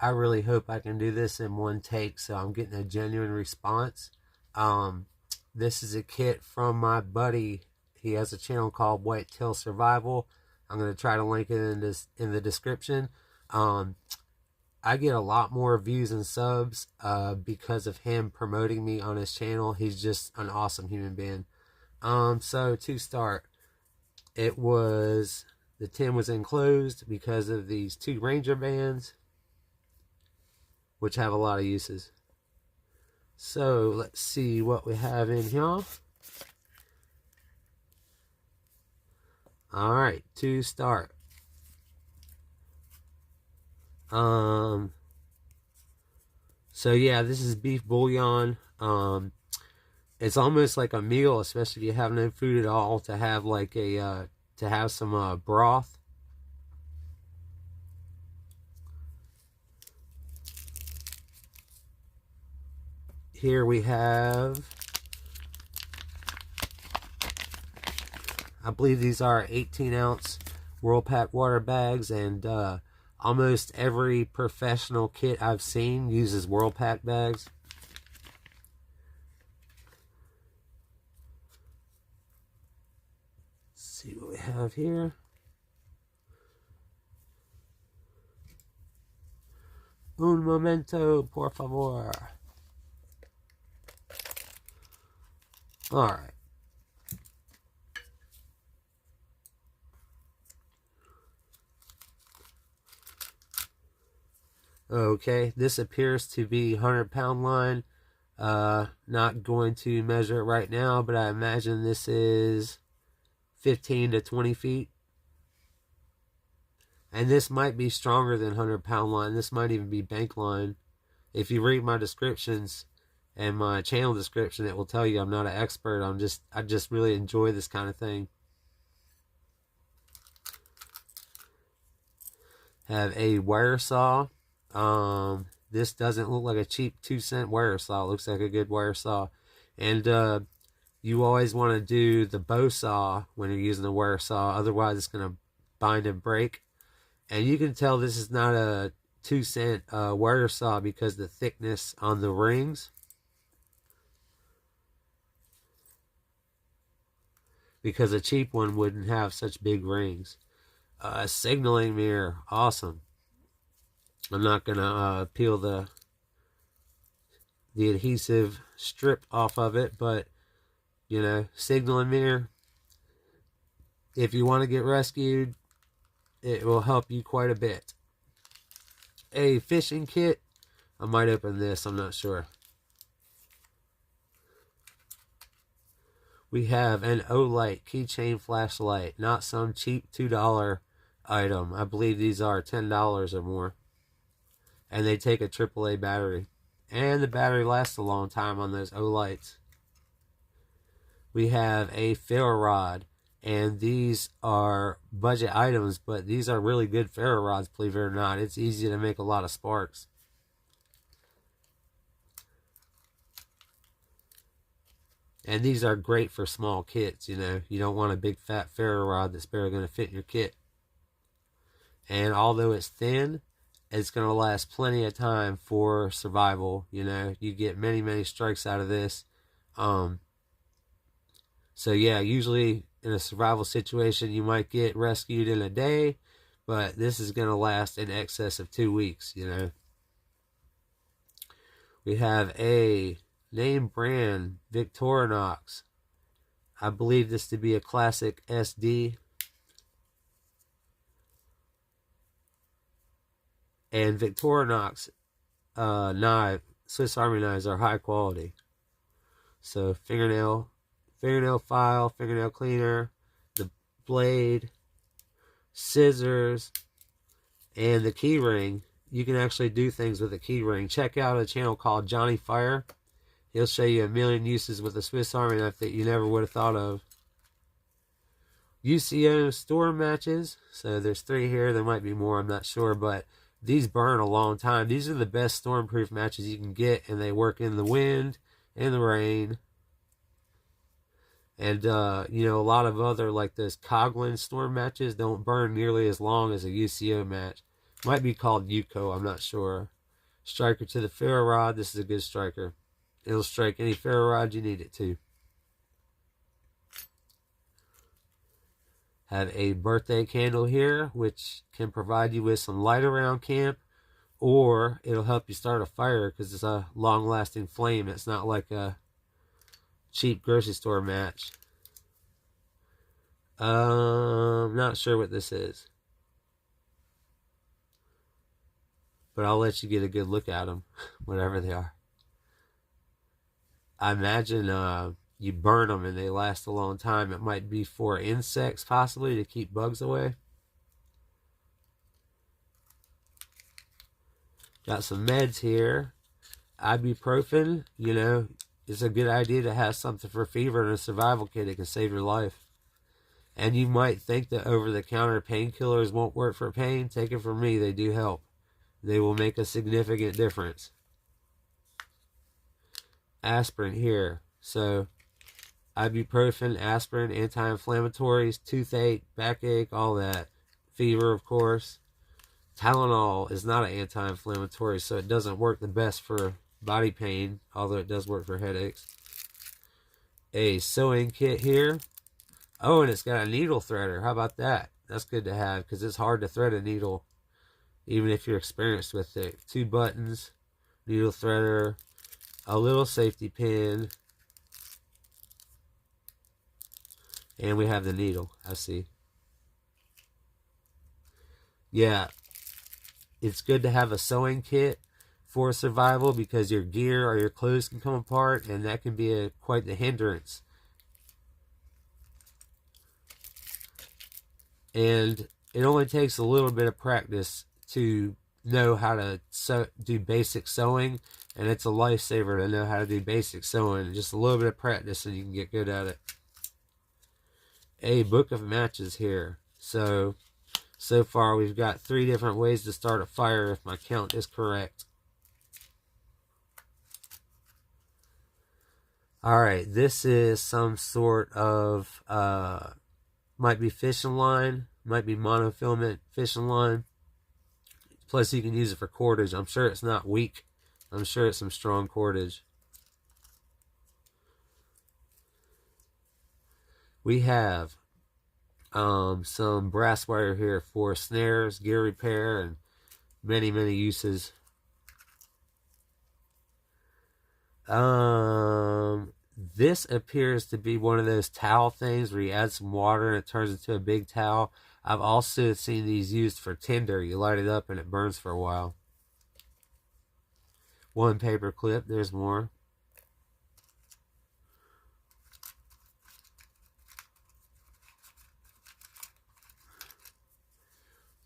I really hope I can do this in one take so I'm getting a genuine response. Um, this is a kit from my buddy. He has a channel called Whte Tail Survival. I'm going to try to link it in the description. Um, I get a lot more views and subs because of him promoting me on his channel. He's just an awesome human being. So to start, the tin was enclosed because of these two Ranger bands, which have a lot of uses. So let's see what we have in here. Alright, to start. So yeah, this is beef bouillon. It's almost like a meal, especially if you have no food at all, to have like a to have some broth. Here we have, I believe these are 18-ounce Whirlpak water bags, and almost every professional kit I've seen uses Whirlpak bags. Let's see what we have here. Un momento, por favor. Alright. Okay, this appears to be 100-pound line. Not going to measure it right now, but I imagine this is 15 to 20 feet. And this might be stronger than 100-pound line. This might even be bank line. If you read my descriptions and my channel description, it will tell you I'm not an expert. I just really enjoy this kind of thing. Have a wire saw. This doesn't look like a cheap 2-cent wire saw. It looks like a good wire saw. And you always want to do the bow saw when you're using a wire saw. Otherwise, it's going to bind and break. And you can tell this is not a 2-cent wire saw because the thickness on the rings. Because a cheap one wouldn't have such big rings. Signaling mirror, awesome. I'm not gonna peel the adhesive strip off of it, but you know, signaling mirror. If you want to get rescued, it will help you quite a bit. A fishing kit. I might open this, I'm not sure. We have an O-Light keychain flashlight, not some cheap $2 item. I believe these are $10 or more. And they take a AAA battery. And the battery lasts a long time on those O-Lights. We have a ferro rod. And these are budget items, but these are really good ferro rods, believe it or not. It's easy to make a lot of sparks. And these are great for small kits, you know. You don't want a big fat ferro rod that's barely going to fit in your kit. And although it's thin, it's going to last plenty of time for survival, you know. You get many, many strikes out of this. So yeah, usually in a survival situation, you might get rescued in a day, but this is going to last in excess of 2 weeks, you know. We have a name brand Victorinox. I believe this to be a classic SD. And Victorinox knife, Swiss Army knives are high quality. So fingernail file, fingernail cleaner, the blade, scissors, and the key ring. You can actually do things with a key ring. Check out a channel called Johnny Fire. He'll show you a million uses with a Swiss Army knife that you never would have thought of. UCO storm matches. So there's 3 here. There might be more, I'm not sure, but these burn a long time. These are the best stormproof matches you can get, and they work in the wind and the rain. And, you know, a lot of other, like those Coghlan storm matches don't burn nearly as long as a UCO match. Might be called Yuko, I'm not sure. Striker to the ferro rod. This is a good striker. It'll strike any ferro rod you need it to. Have a birthday candle here, which can provide you with some light around camp, or it'll help you start a fire because it's a long-lasting flame. It's not like a cheap grocery store match. Not sure what this is, but I'll let you get a good look at them, whatever they are. I imagine you burn them and they last a long time. It might be for insects, possibly, to keep bugs away. Got some meds here. Ibuprofen, you know, it's a good idea to have something for fever and a survival kit that can save your life. And you might think that over-the-counter painkillers won't work for pain. Take it from me, they do help. They will make a significant difference. Aspirin here. So, ibuprofen, aspirin, anti-inflammatories, toothache, backache, all that. Fever, of course. Tylenol is not an anti-inflammatory, so it doesn't work the best for body pain, although it does work for headaches. A sewing kit here. Oh, and it's got a needle threader. How about that? That's good to have because it's hard to thread a needle, even if you're experienced with it. 2 buttons, needle threader, a little safety pin, and we have the needle. I see. Yeah, it's good to have a sewing kit for survival because your gear or your clothes can come apart, and that can be quite the hindrance. And it only takes a little bit of practice to know how to do basic sewing, and it's a lifesaver to know how to do basic sewing. Just a little bit of practice and you can get good at it. A book of matches here. So far we've got 3 different ways to start a fire if my count is correct. Alright, this is some sort of might be fishing line, might be monofilament fishing line. Plus you can use it for cordage. I'm sure it's not weak. I'm sure it's some strong cordage. We have some brass wire here for snares, gear repair, and many uses. This appears to be one of those towel things where you add some water and it turns into a big towel. I've also seen these used for tinder. You light it up and it burns for a while. 1 paper clip. There's more.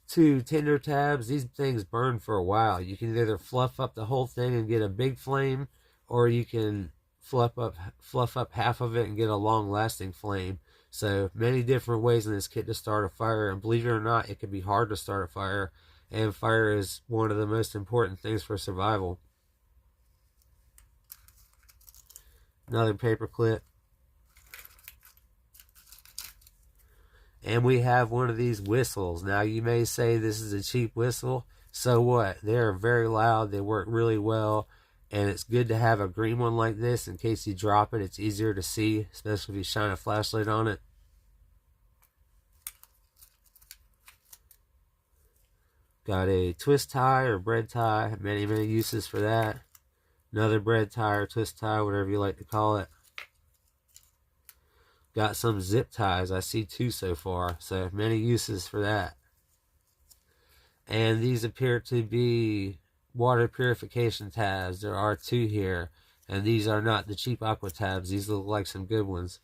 2 tinder tabs. These things burn for a while. You can either fluff up the whole thing and get a big flame, or you can fluff up half of it and get a long-lasting flame. So many different ways in this kit to start a fire, and believe it or not, it can be hard to start a fire, and fire is one of the most important things for survival. Another paper clip. And we have one of these whistles. Now you may say this is a cheap whistle. So what? They are very loud. They work really well. And it's good to have a green one like this in case you drop it. It's easier to see, especially if you shine a flashlight on it. Got a twist tie or bread tie. Many uses for that. Another bread tie or twist tie, whatever you like to call it. Got some zip ties. I see 2 so far. So many uses for that. And these appear to be water purification tabs. There are 2 here. And these are not the cheap aqua tabs. These look like some good ones.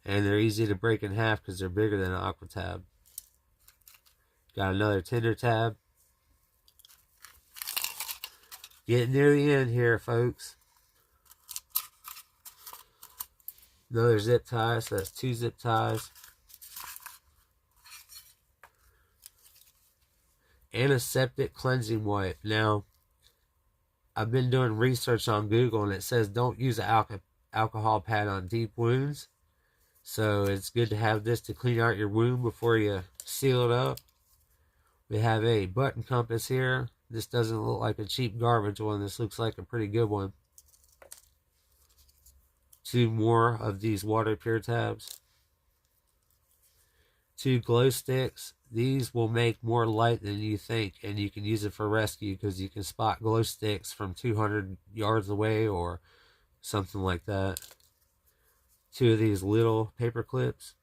And they're easy to break in half because they're bigger than an aqua tab. Got another tinder tab. Getting near the end here, folks. Another zip tie, so that's 2 zip ties. Antiseptic cleansing wipe. Now, I've been doing research on Google, and it says don't use an alcohol pad on deep wounds. So it's good to have this to clean out your wound before you seal it up. We have a button compass here. This doesn't look like a cheap garbage one. This looks like a pretty good one. 2 more of these water pure tabs. 2 glow sticks. These will make more light than you think, and you can use it for rescue because you can spot glow sticks from 200 yards away or something like that. 2 of these little paper clips.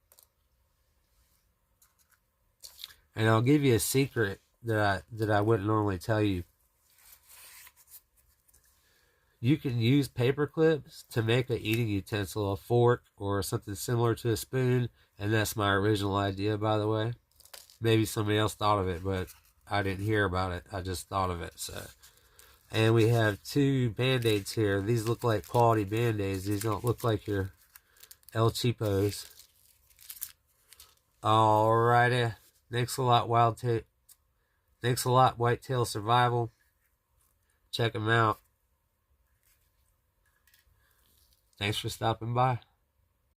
And I'll give you a secret that I wouldn't normally tell you. You can use paper clips to make an eating utensil, a fork, or something similar to a spoon. And that's my original idea, by the way. Maybe somebody else thought of it, but I didn't hear about it. I just thought of it. So, and we have 2 Band-Aids here. These look like quality Band-Aids. These don't look like your El Cheapos. Alrighty. Thanks a lot, Whte Tail Survival. Check them out. Thanks for stopping by.